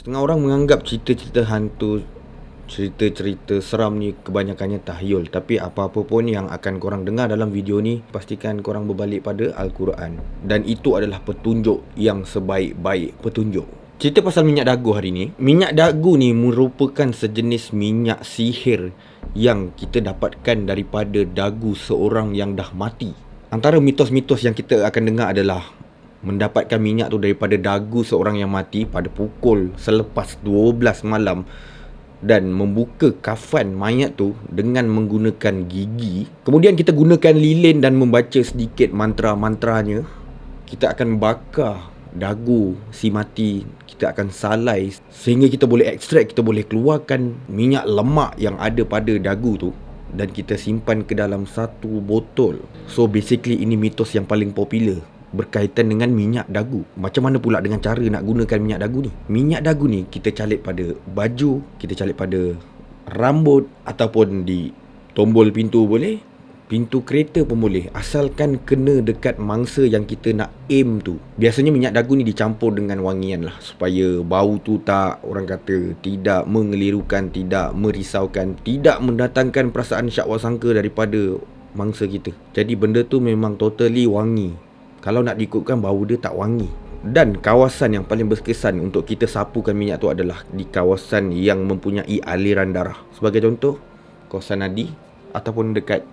Setengah orang menganggap cerita-cerita hantu, cerita-cerita seram ni kebanyakannya tahyul. Tapi apa-apa pun yang akan korang dengar dalam video ni, pastikan korang berbalik pada Al-Quran. Dan itu adalah petunjuk yang sebaik-baik petunjuk. Cerita pasal minyak dagu hari ni. Minyak dagu ni merupakan sejenis minyak sihir yang kita dapatkan daripada dagu seorang yang dah mati. Antara mitos-mitos yang kita akan dengar adalah mendapatkan minyak tu daripada dagu seorang yang mati pada pukul selepas 12 malam dan membuka kafan mayat tu dengan menggunakan gigi. Kemudian kita gunakan lilin dan membaca sedikit mantra-mantranya. Kita akan bakar dagu si mati, kita akan salai sehingga kita boleh ekstrak, kita boleh keluarkan minyak lemak yang ada pada dagu tu dan kita simpan ke dalam satu botol. So basically ini mitos yang paling popular berkaitan dengan minyak dagu. Macam mana pula dengan cara nak gunakan minyak dagu ni? Minyak dagu ni kita calit pada baju, kita calit pada rambut, ataupun di tombol pintu boleh, pintu kereta pun boleh, asalkan kena dekat mangsa yang kita nak aim tu. Biasanya minyak dagu ni dicampur dengan wangian lah, supaya bau tu tak, orang kata, tidak mengelirukan, tidak merisaukan, tidak mendatangkan perasaan syak wasangka daripada mangsa kita. Jadi benda tu memang totally wangi. Kalau nak diikutkan, bau dia tak wangi. Dan kawasan yang paling berkesan untuk kita sapukan minyak tu adalah di kawasan yang mempunyai aliran darah. Sebagai contoh, kawasan nadi ataupun dekat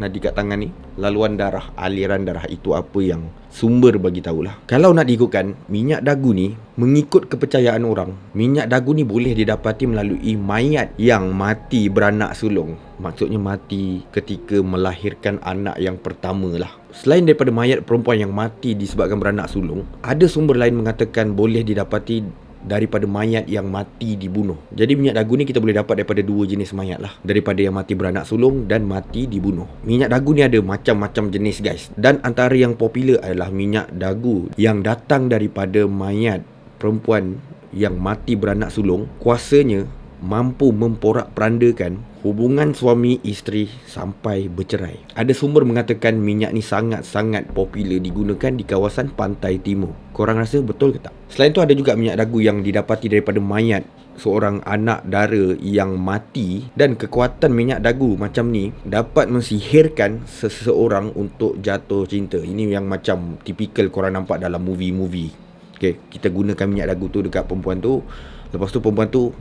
nadi kat tangan ni, laluan darah, aliran darah, itu apa yang sumber bagi tahulah. Kalau nak diikutkan, minyak dagu ni, mengikut kepercayaan orang, minyak dagu ni boleh didapati melalui mayat yang mati beranak sulung. Maksudnya mati ketika melahirkan anak yang pertama lah. Selain daripada mayat perempuan yang mati disebabkan beranak sulung, ada sumber lain mengatakan boleh didapati daripada mayat yang mati dibunuh. Jadi minyak dagu ni kita boleh dapat daripada dua jenis mayat lah, daripada yang mati beranak sulung dan mati dibunuh. Minyak dagu ni ada macam-macam jenis guys, dan antara yang popular adalah minyak dagu yang datang daripada mayat perempuan yang mati beranak sulung. Kuasanya mampu memporak-perandakan hubungan suami isteri sampai bercerai. Ada sumber mengatakan minyak ni sangat-sangat popular digunakan di kawasan pantai timur. Korang rasa betul ke tak? Selain tu ada juga minyak dagu yang didapati daripada mayat seorang anak dara yang mati, dan kekuatan minyak dagu macam ni dapat mensihirkan seseorang untuk jatuh cinta. Ini yang macam tipikal korang nampak dalam movie-movie. Okay, kita gunakan minyak dagu tu dekat perempuan tu, lepas tu perempuan tu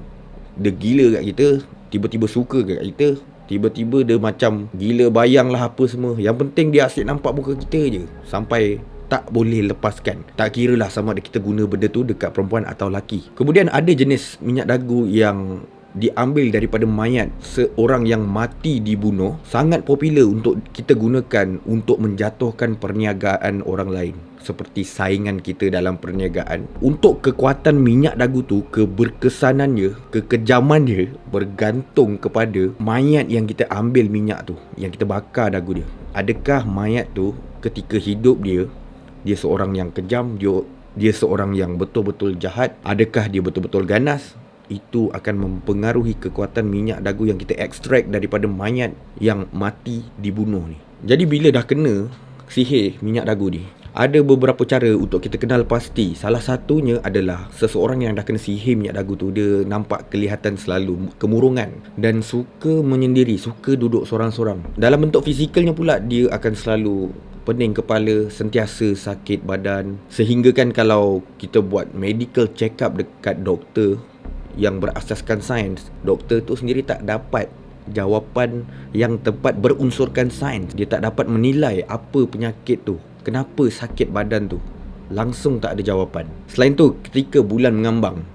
dia gila kat kita, tiba-tiba suka kat kita, tiba-tiba dia macam gila bayang lah apa semua. Yang penting dia asyik nampak muka kita je, sampai tak boleh lepaskan. Tak kira lah sama ada kita guna benda tu dekat perempuan atau lelaki. Kemudian ada jenis minyak dagu yang diambil daripada mayat seorang yang mati dibunuh. Sangat popular untuk kita gunakan untuk menjatuhkan perniagaan orang lain, seperti saingan kita dalam perniagaan. Untuk kekuatan minyak dagu tu, keberkesanannya, kekejamannya bergantung kepada mayat yang kita ambil minyak tu, yang kita bakar dagu dia. Adakah mayat tu ketika hidup dia seorang yang kejam, dia seorang yang betul-betul jahat? Adakah dia betul-betul ganas? Itu akan mempengaruhi kekuatan minyak dagu yang kita ekstrak daripada mayat yang mati dibunuh ni. Jadi bila dah kena sihir minyak dagu ni, ada beberapa cara untuk kita kenal pasti. Salah satunya adalah seseorang yang dah kena sihir minyak dagu tu, dia nampak kelihatan selalu kemurungan dan suka menyendiri, suka duduk sorang-sorang. Dalam bentuk fizikalnya pula, dia akan selalu pening kepala, sentiasa sakit badan. Sehingga kan kalau kita buat medical check up dekat doktor yang berasaskan sains, doktor tu sendiri tak dapat jawapan yang tepat berunsurkan sains. Dia tak dapat menilai apa penyakit tu, kenapa sakit badan tu. Langsung tak ada jawapan. Selain tu, ketika bulan mengambang,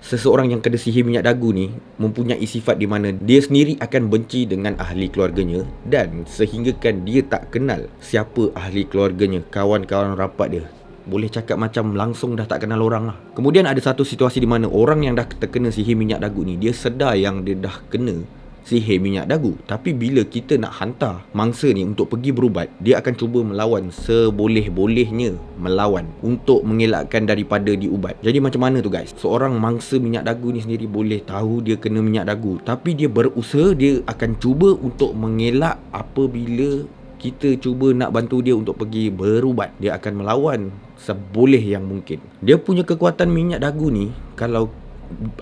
seseorang yang kena sihir minyak dagu ni mempunyai sifat di mana dia sendiri akan benci dengan ahli keluarganya, dan sehinggakan dia tak kenal siapa ahli keluarganya, kawan-kawan rapat dia. Boleh cakap macam langsung dah tak kenal orang lah. Kemudian ada satu situasi di mana orang yang dah terkena sihir minyak dagu ni, dia sedar yang dia dah kena sihir minyak dagu. Tapi bila kita nak hantar mangsa ni untuk pergi berubat, dia akan cuba melawan, seboleh-bolehnya melawan untuk mengelakkan daripada diubat. Jadi macam mana tu guys? Seorang mangsa minyak dagu ni sendiri boleh tahu dia kena minyak dagu, tapi dia berusaha, dia akan cuba untuk mengelak apabila kita cuba nak bantu dia untuk pergi berubat. Dia akan melawan seboleh yang mungkin. Dia punya kekuatan minyak dagu ni, kalau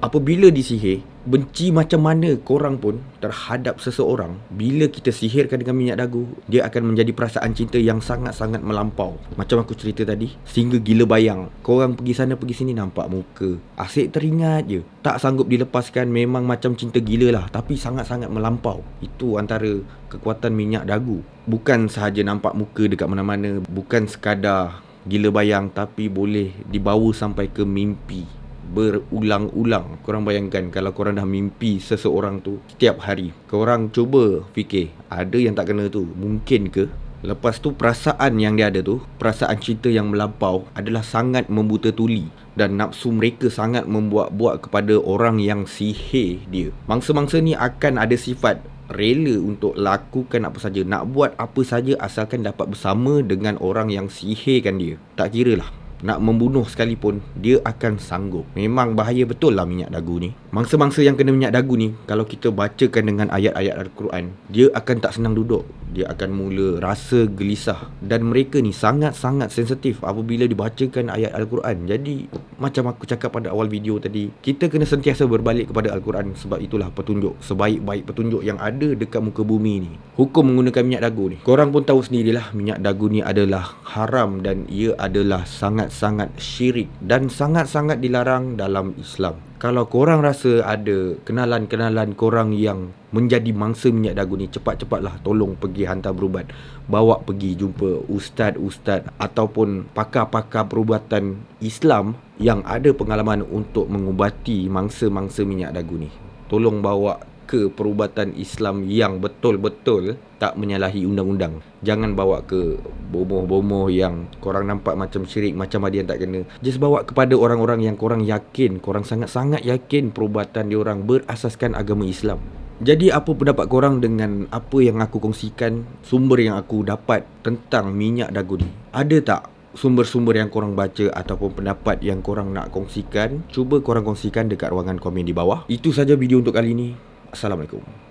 apabila disihir, benci macam mana korang pun terhadap seseorang, bila kita sihirkan dengan minyak dagu, dia akan menjadi perasaan cinta yang sangat-sangat melampau. Macam aku cerita tadi, sehingga gila bayang. Korang pergi sana pergi sini nampak muka, asyik teringat je, tak sanggup dilepaskan. Memang macam cinta gila lah, tapi sangat-sangat melampau. Itu antara kekuatan minyak dagu. Bukan sahaja nampak muka dekat mana-mana, bukan sekadar gila bayang, tapi boleh dibawa sampai ke mimpi berulang-ulang. Korang bayangkan kalau korang dah mimpi seseorang tu setiap hari, korang cuba fikir, ada yang tak kena tu, mungkin ke? Lepas tu perasaan yang dia ada tu, perasaan cinta yang melampau, adalah sangat membuta tuli, dan nafsu mereka sangat membuat-buat kepada orang yang sihir dia. Mangsa-mangsa ni akan ada sifat rela untuk lakukan apa saja, nak buat apa saja asalkan dapat bersama dengan orang yang sihirkan dia. Tak kira lah, nak membunuh sekalipun, dia akan sanggup. Memang bahaya betul lah minyak dagu ni. Mangsa-mangsa yang kena minyak dagu ni, kalau kita bacakan dengan ayat-ayat Al-Quran, dia akan tak senang duduk. Dia akan mula rasa gelisah. Dan mereka ni sangat-sangat sensitif apabila dibacakan ayat Al-Quran. Jadi macam aku cakap pada awal video tadi, kita kena sentiasa berbalik kepada Al-Quran. Sebab itulah petunjuk, sebaik-baik petunjuk yang ada dekat muka bumi ni. Hukum menggunakan minyak dagu ni, korang pun tahu sendirilah, minyak dagu ni adalah haram dan ia adalah sangat-sangat syirik dan sangat-sangat dilarang dalam Islam. Kalau korang rasa ada kenalan-kenalan korang yang menjadi mangsa minyak dagu ni, cepat-cepatlah tolong pergi hantar berubat. Bawa pergi jumpa ustaz-ustaz ataupun pakar-pakar perubatan Islam yang ada pengalaman untuk mengubati mangsa-mangsa minyak dagu ni. Tolong bawa ke perubatan Islam yang betul-betul tak menyalahi undang-undang. Jangan bawa ke bomoh-bomoh yang korang nampak macam syirik, macam ada yang tak kena. Just bawa kepada orang-orang yang korang yakin, korang sangat-sangat yakin perubatan diorang berasaskan agama Islam. Jadi apa pendapat korang dengan apa yang aku kongsikan, sumber yang aku dapat tentang minyak dagu ni? Ada tak sumber-sumber yang korang baca ataupun pendapat yang korang nak kongsikan? Cuba korang kongsikan dekat ruangan komen di bawah. Itu saja video untuk kali ni. Assalamualaikum.